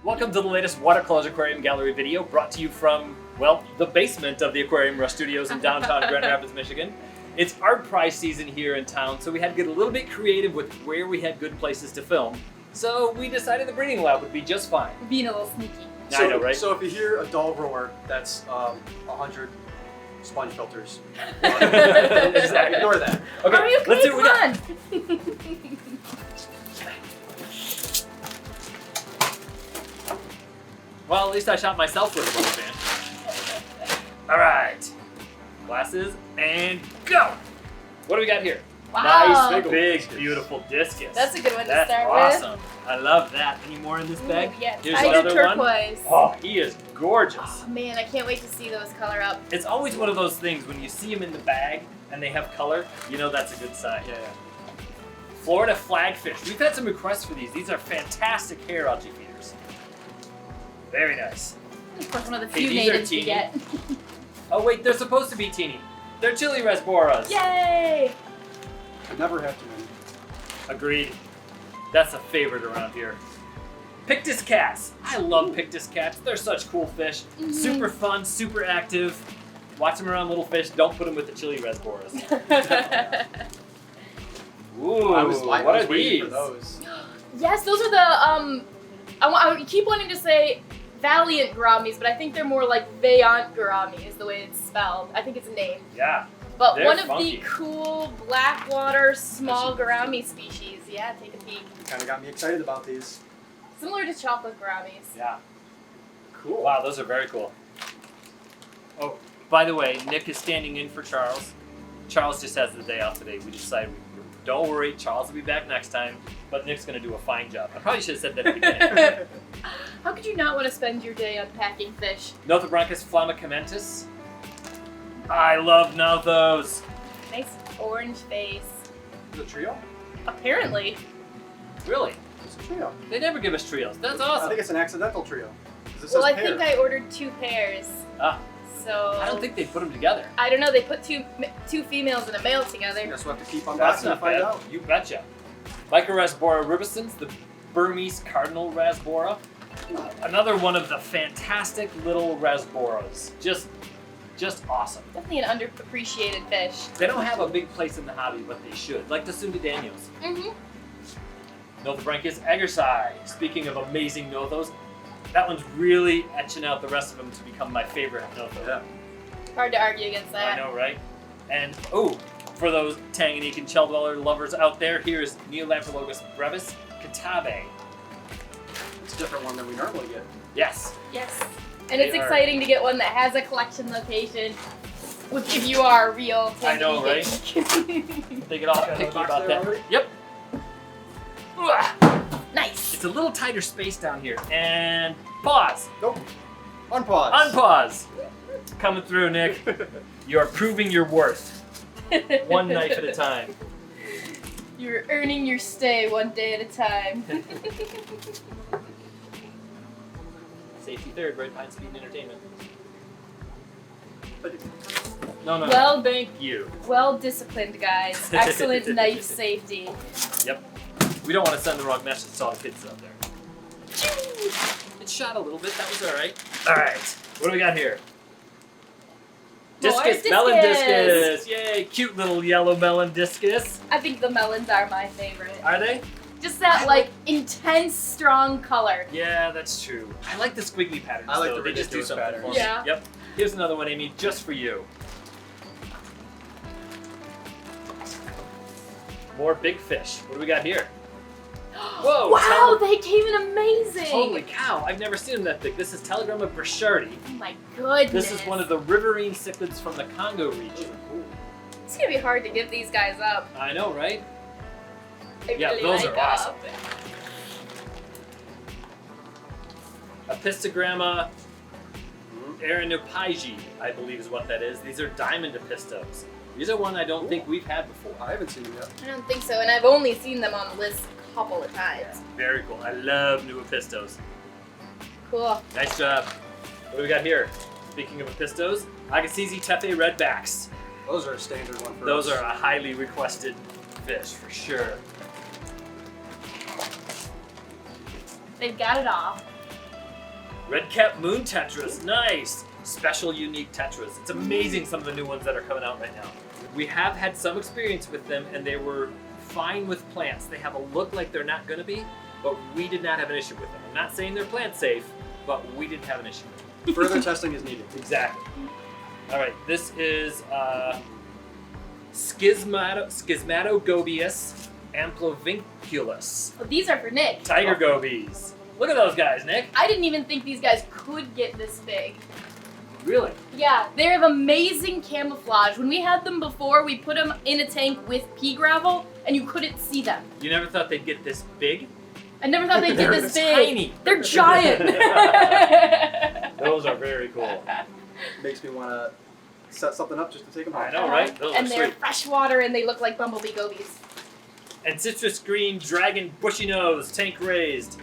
Welcome to the latest Watercolors Aquarium Gallery video brought to you from, well, the basement of the Aquarium Rush Studios in downtown Grand Rapids, Michigan. It's art prize season here in town, so we had to get a little bit creative with where we had good places to film. So we decided the breeding lab would be just fine. Being a little sneaky. I know, right? So if you hear a dull roar, that's 100 sponge filters. Exactly. Ignore that. Okay, Are you okay? let's see what we got. Come Well, at least I shot myself with a rubber band. All right, glasses and go. What do we got here? Wow. Nice, big, beautiful discus. That's a good one to That's start awesome. I love that. Any more in this bag? Ooh, yes. Here's I did another one. turquoise. Oh, he is gorgeous. Oh, man, I can't wait to see those color up. It's always one of those things when you see them in the bag and they have color, you know that's a good sign. Yeah. Florida flagfish. We've had some requests for these. These are fantastic hair algae feeders. Very nice. Of course, one of the Hey, few these are natives we teeny. get. Oh wait, they're supposed to be teeny. They're chili rasboras. Yay! Could never have too many. Agreed. That's a favorite around here. Pictus cats. I love Pictus cats. They're such cool fish. Mhm. Super fun, super active. Watch them around little fish. Don't put them with the chili rasboras. Ooh, I was what are waiting these? for those. Yes, those are the, I keep wanting to say Valiant gouramis, but I think they're more like Vaillant gourami is the way it's spelled. I think it's a name. Yeah. But They're one of funky. the cool blackwater small gourami species. Yeah, take a peek. You kind of got me excited about these. Similar to chocolate gouramis. Yeah. Cool. Wow, those are very cool. Oh, by the way, Nick is standing in for Charles. Charles just has the day off today. We decided, don't worry, Charles will be back next time, but Nick's going to do a fine job. I probably should have said that at the beginning. How could you not want to spend your day unpacking fish? Nothobranchus flammicamentis. I love nothos. Nice orange face. Is it a trio? Apparently. Really? It's a trio. They never give us trios. That's I awesome. think it's an accidental trio. 'Cause it Well, says I think pair. I ordered 2 pairs. Ah, So I don't think they put them together. I don't know. They put two females and a male together. Guess we'll have to keep That's unboxing to not find bad. out. You betcha. Microrasbora rubescens, the Burmese cardinal rasbora. Another one of the fantastic little rasboras. Just awesome. Definitely an underappreciated fish. They don't have a big place in the hobby, but they should. Like the Sunda Daniels. Mm-hmm. Nothobranchus agersi. Speaking of amazing nothos, that one's really etching out the rest of them to become my favorite notho. Yeah. Hard to argue against that. I know, right? And, oh, for those Tanganyikan and shell dweller lovers out there, here's Neolamprologus brevis katabe. It's a different one than we normally get. Yes. Yes. And They it's are. exciting to get one that has a collection location. If you are a real I know, right? Tanganyikan. They get all Got another picky box about there that. already? Yep. Uah. Nice. It's a little tighter space down here. And pause. Nope. Unpause. Unpause. Coming through, Nick. You're proving your worth. One knife at a time. You're earning your stay one day at a time. Safety third, right behind speed and entertainment. No. Well, Thank you. well disciplined, guys. Excellent knife safety. Yep. We don't want to send the wrong message to all the kids out there. It shot a little bit. That was all right. All right. What do we got here? More Discus, melon discus. discus. Yay, cute little yellow melon discus. I think the melons are my favorite. Are they? Just that like intense, strong color. Yeah, that's true. I like the squiggly patterns. I like though. the They just do ridiculous something patterns. for me. Yeah. Yep. Here's another one, Amy, just for you. More big fish. What do we got here? Whoa! Wow, they came in amazing. Holy cow! I've never seen them that big. This is Telegrama brashardi. Oh my goodness. This is one of the riverine cichlids from the Congo region. It's gonna be hard to give these guys up. I know, right? I Yeah, really those like are awesome. them. Epistogramma arenopygi, I believe is what that is. These are diamond epistos. These are one I don't think we've had before. I haven't seen them yet. I don't think so, and I've only seen them on the list a couple of times. Very cool. I love new epistos. Cool. Nice job. What do we got here? Speaking of epistos, Agassiz tefe redbacks. Those are a standard one for Those us. are a highly requested fish for sure. They've got it all. Red cap moon tetras, nice. Special unique tetras. It's amazing some of the new ones that are coming out right now. We have had some experience with them and they were fine with plants. They have a look like they're not gonna be, but we did not have an issue with them. I'm not saying they're plant safe, but we didn't have an issue with them. Further testing is needed. Exactly. All right, this is Schismatogobius amplovinculus. Oh, these are for Nick. Tiger gobies. Look at those guys, Nick. I didn't even think these guys could get this big. Really? Yeah, they have amazing camouflage. When we had them before, we put them in a tank with pea gravel, and you couldn't see them. You never thought they'd get this big? I never thought they'd get They're this big. tiny. They're giant. Those are very cool. Makes me want to set something up just to take them home. I know, right? Those And are they're sweet. freshwater, and they look like bumblebee gobies. And citrus green dragon bushy nose, tank raised.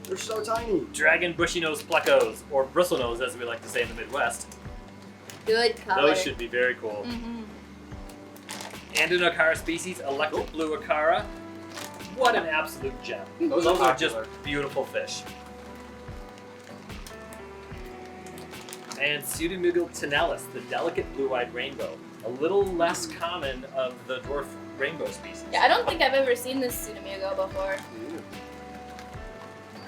They're so tiny. Dragon bushy nose plecos, or bristle nose as we like to say in the Midwest. Good color. Those should be very cool. Mm-hmm. Andinocara species, electric blue acara. What an absolute gem. Those Those are are just popular. beautiful fish. And Pseudomugil tenalis, the delicate blue-eyed rainbow. A little less common of the dwarf rainbow species. Yeah, I don't think I've ever seen this Pseudomugo before. Ew.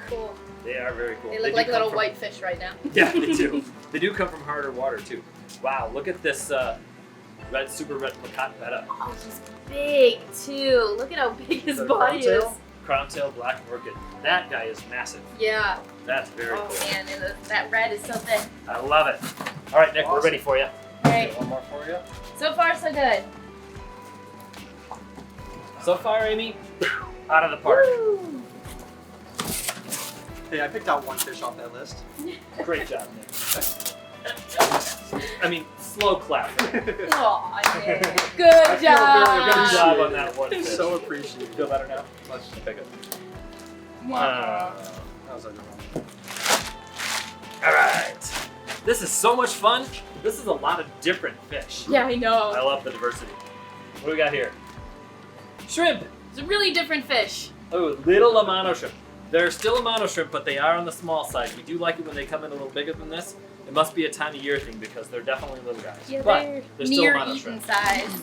Cool. They are very cool. They look do like come little from- white fish right now. Yeah, they do. They do come from harder water too. Wow, look at this super red placat betta. Oh, he's big too. Look at how big his Is that a body is. crowntail? Crown-tail black orchid. That guy is massive. Yeah. That's very Oh cool. man, and that red is so thick. I love it. All right, Nick, we're Awesome. ready for you. Alright, One more for you. so far so good. So far, Amy, out of the park. Woo! Hey, I picked out one fish off that list. Great job, Nick. I mean, slow clap. Aw, Nick. Good I feel very job. Good job on that one fish. So appreciated. Feel better now? Let's just pick it. Wow. That was underwhelming. All right. This is so much fun. This is a lot of different fish. Yeah, I I know. love the diversity. What do we got here? Shrimp. It's a really different fish. Oh, little Amano shrimp. They're still Amano shrimp, but they are on the small side. We do like it when they come in a little bigger than this. It must be a time of year thing because they're definitely little guys. Yeah, but they're still near Amano eaten shrimp. size.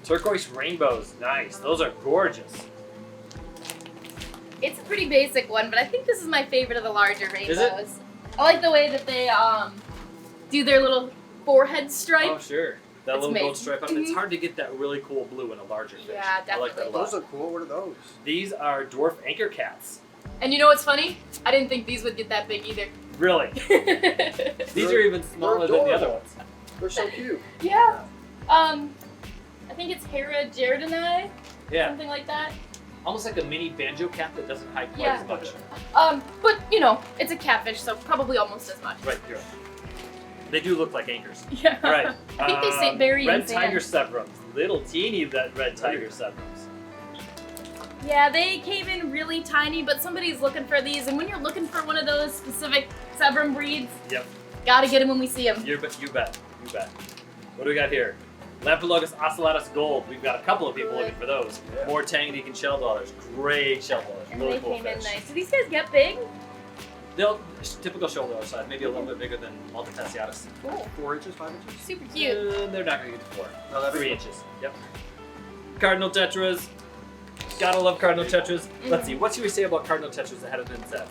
Turquoise rainbows, nice. Those are gorgeous. It's a pretty basic one, but I think this is my favorite of the larger rainbows. Is it? I like the way that they do their little forehead stripe. Oh, sure. That It's little gold amazing. stripe on it. It's Mhm. hard to get that really cool blue in a larger fish. Yeah, I like that a definitely. lot. Those are cool. What are those? These are dwarf anchor cats. And you know what's funny? I didn't think these would get that big either. Really. These are even smaller than the other adorable. ones. They're so cute. Yeah. I think it's Hera Jardini, Yeah. something like that. Almost like a mini banjo cat that doesn't hide quite Yeah. as much. But you know, it's a catfish, so probably almost as much. Right, you're right. They do look like anchors. Yeah. All right. I think they say bury Red in sand. tiger sebrums. Little teeny red tiger sebrums. Yeah, they came in really tiny, but somebody's looking for these, and when you're looking for one of those specific Sebrum breeds, Yep. gotta get them when we see them. You bet. You bet. What do we got here? Lampologus ocellatus gold. We've got a couple of people Good. looking for those. Yeah. More Tanganyikan shell dwellers. Great shell dwellers. And Really they cool came in fish. nice. Do these guys get big? They'll typical shell dweller size, maybe a little bit bigger than Multifasciatus. Cool. 4 inches, 5 inches? Super cute. They're not gonna get to 4. No, that'd be 3 cool. inches. Yep. Cardinal tetras. Gotta love cardinal tetras. Let's see. What should we say about cardinal tetras that hadn't been said?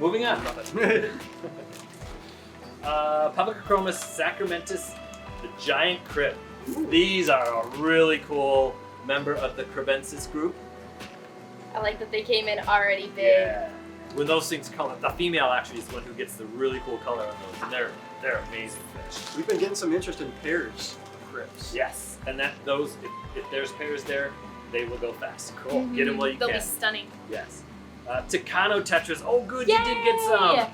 Moving on. Publicochromis sacramentus, the giant crib. These are a really cool member of the cribensis group. I like that they came in already big. Yeah. When those things color, the female actually is the one who gets the really cool color on those, and they're amazing fish. We've been getting some interest in pairs of crips. Yes, and that those if there's pairs there, they will go fast. Cool. Mhm. Get them while you They'll can. be stunning. Yes. Takano tetras. Oh, good, you did get some.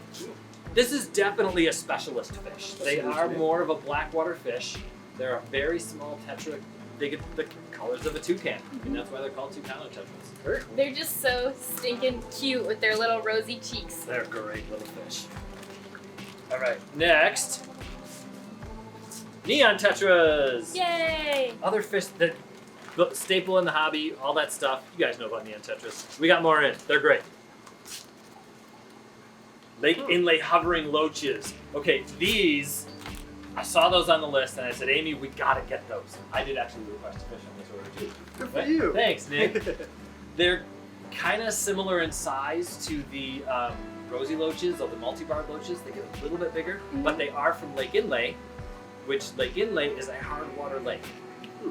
This is definitely a specialist fish. They are more of a blackwater fish. They're a very small tetra. They get the colors of a toucan, and that's why they're called Takano tetras. Very cool. They're just so stinking cute with their little rosy cheeks. They're great little fish. All right, next, neon tetras. Yay! Other fish that staple in the hobby, all that stuff. You guys know about neon tetras. We got more in. They're great. Lake inlay hovering loaches. Okay, these, I saw those on the list and I said, Amy, we gotta get those. I did actually request a fish on this order too. Good for you. Thanks, Nick. They're kind of similar in size to the rosy loaches or the multi-barb loaches. They get a little bit bigger, but they are from Lake Inlay, which Lake Inlay is a hard water lake,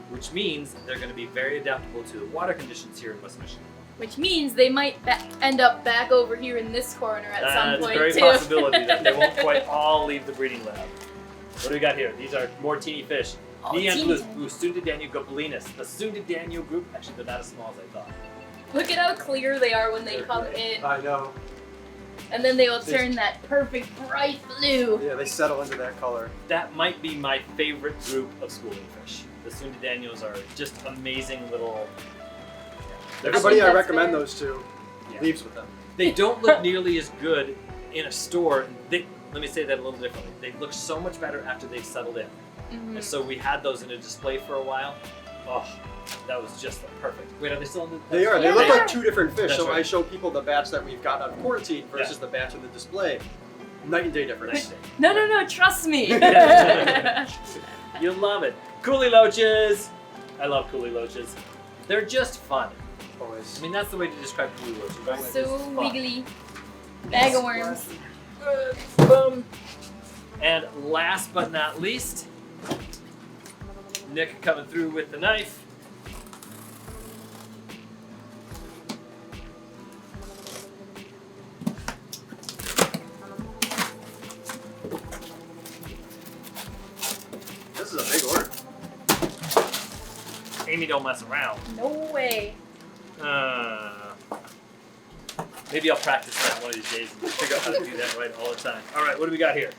which means they're going to be very adaptable to the water conditions here in West Michigan. Which means they might end up back over here in this corner at some point, It's a too. very possibility that they won't quite all leave the breeding lab. What do we got here? These are more teeny fish. Oh, Neon teeny. blue Sundidaniu gobelinus. The Sundidaniu group, actually they're not as small as I thought. Look at how clear they are when they They're come great. in. I know. And then they will turn that perfect bright blue. Yeah, they settle into that color. That might be my favorite group of schooling fish. The Sundidanius are just amazing little... They're Everybody think I that's recommend fair. those to Yeah. leaves with them. They don't look nearly as good in a store. Let me say that a little differently. They look so much better after they've settled in. And so we had those in a display for a while. Oh, that was just perfect. Wait, are they still in the... They are. They Yeah, look they like are. two different fish. That's So I right. show people the batch that we've got on quarantine versus the batch in the display. Night and day difference. No, trust me. You'll love it. Coolie loaches. I love coolie loaches. They're just fun. Always. I mean, that's the way to describe coolie loaches, right? So It's fun. wiggly. Bag of worms. Boom. And last but not least, Nick coming through with the knife. This is a big order. Amy don't mess around. No way. Maybe I'll practice that one of these days and figure out how to do that right all the time. All right, what do we got here?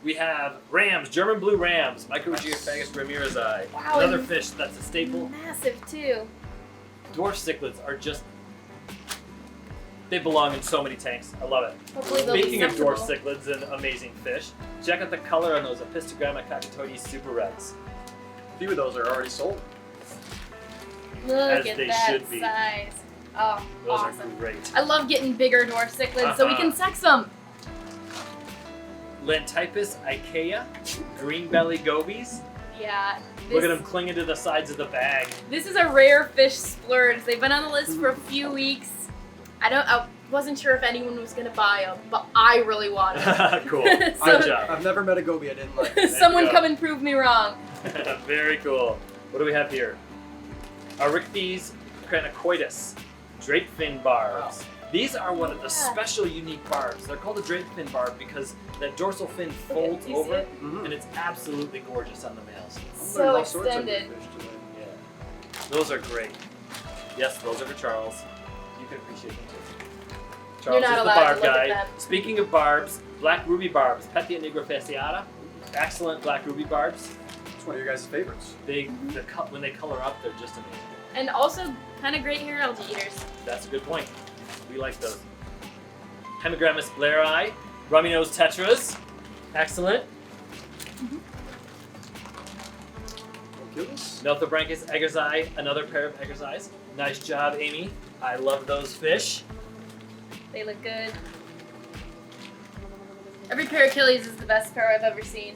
We have rams, German blue rams, Microgeophagus ramirezi. Wow, Another and- fish that's a staple. Massive too. Dwarf cichlids are just, they belong in so many tanks. I love it. Hopefully they'll be Speaking of dwarf sensible. cichlids and amazing fish, check out the color on those Apistogramma cockatoides super reds. A few of those are already sold. Look As at they that should be. size. Oh, Those awesome. are great. I love getting bigger dwarf cichlids so we Uh-huh. can sex them. Lentypus ikea, green belly gobies. Yeah. Look at them clinging to the sides of the bag. This is a rare fish splurge. They've been on the list for a few weeks. I wasn't sure if anyone was gonna buy them, but I really wanted them. Cool. So- Good job. I've never met a goby I didn't like. Someone go. come and prove me wrong. Very cool. What do we have here? Aurichthys cranicoides, drape fin barbs. These are one of the Yeah. special unique barbs. They're called a drape fin barb because that dorsal fin folds Do you see over it? Mhm. and it's absolutely gorgeous on the males. I'm So learning all sorts of new extended. fish today. Yeah. Those are great. Yes, those are for Charles. You can appreciate them too. Charles not is the allowed to barb look at guy. them. Speaking of barbs, black ruby barbs, Petia nigrofasciata. Excellent black ruby barbs. It's one of your guys' favorites. When they color up, they're just amazing. And also kind of great hair algae eaters. That's a good point. We like those. Hemigrammus blairi, rummy nose tetras. Excellent. Oculus? Melthobranchus eggers, another pair of eggers. Nice job, Amy. I love those fish. They look good. Every pair of Achilles is the best pair I've ever seen.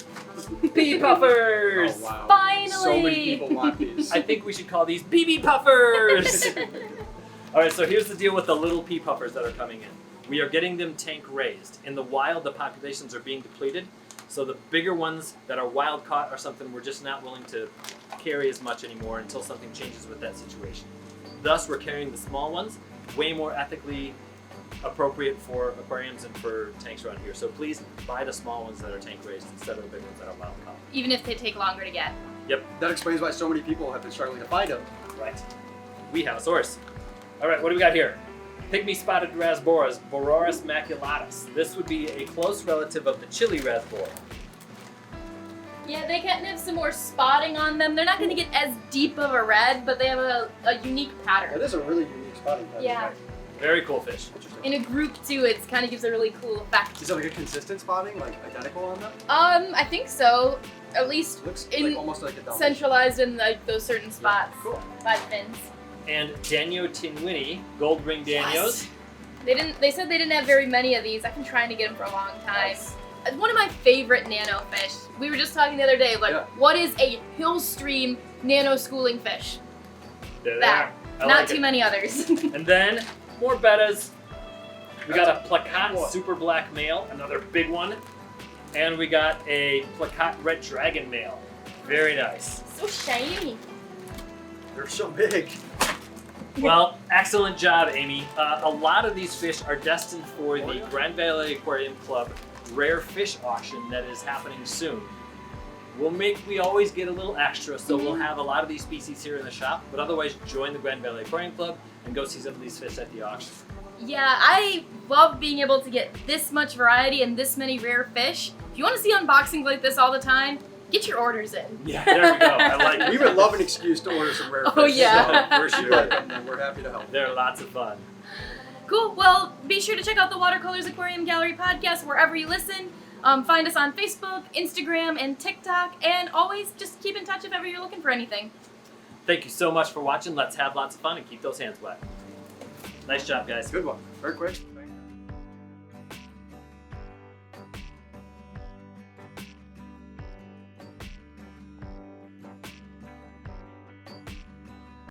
Bee puffers. Oh wow. Finally! So many people want these. I think we should call these BB puffers. All right, so here's the deal with the little pea puffers that are coming in. We are getting them tank raised. In the wild, the populations are being depleted. So the bigger ones that are wild caught are something we're just not willing to carry as much anymore until something changes with that situation. Thus, we're carrying the small ones, way more ethically appropriate for aquariums and for tanks around here. So please buy the small ones that are tank raised instead of the big ones that are wild caught. Even if they take longer to get. Yep, That explains why so many people have been struggling to find them. right. We have a source. All right, what do we got here? Pygmy spotted rasboras, Bororis maculatus. This would be a close relative of the chili rasbora. Yeah, they can have some more spotting on them. They're not going to get as deep of a red, but they have a unique That pattern. is a really unique spotting pattern. Yeah. Right? Very cool fish. Interesting. In a group too, it kind of gives a really cool effect. Is it like a consistent spotting, like identical on them? I think so. At least It looks In- like almost like a Dalmatian. centralized in like those certain spots Cool. by the fins. And Danio tinwini, gold ring Danios. They said they didn't have very many of these. I've been trying to get them for a long time. Nice. It's one of my favorite nano fish. We were just talking the other day, like, Yeah. what is a hill stream nano schooling fish? There they That. are. I Not like too it. many others. And then more bettas. We got a Big Plecos one. super black male, another big one. And we got a Plecos red dragon male. Very nice. So shiny. They're so big. Well, excellent job, Amy. A lot of these fish are destined for the yeah. Grand Valley Aquarium Club rare fish auction that is happening soon. We always get a little extra, so we'll have a lot of these species here in the shop, but otherwise join the Grand Valley Aquarium Club and go see some of these fish at the auction. Yeah, I love being able to get this much variety and this many rare fish. If you want to see unboxings like this all the time, get your orders in. Yeah, there we go. I like it. We would love an excuse to order some rare fish. Oh, yeah. For So, if you sure. like them, then we're happy to help. They're lots of fun. Cool. Well, be sure to check out the Watercolors Aquarium Gallery podcast wherever you listen. Find us on Facebook, Instagram, and TikTok, and always just keep in touch if ever you're looking for anything. Thank you so much for watching. Let's have lots of fun and keep those hands wet. Nice job, guys. Good one. Very quick.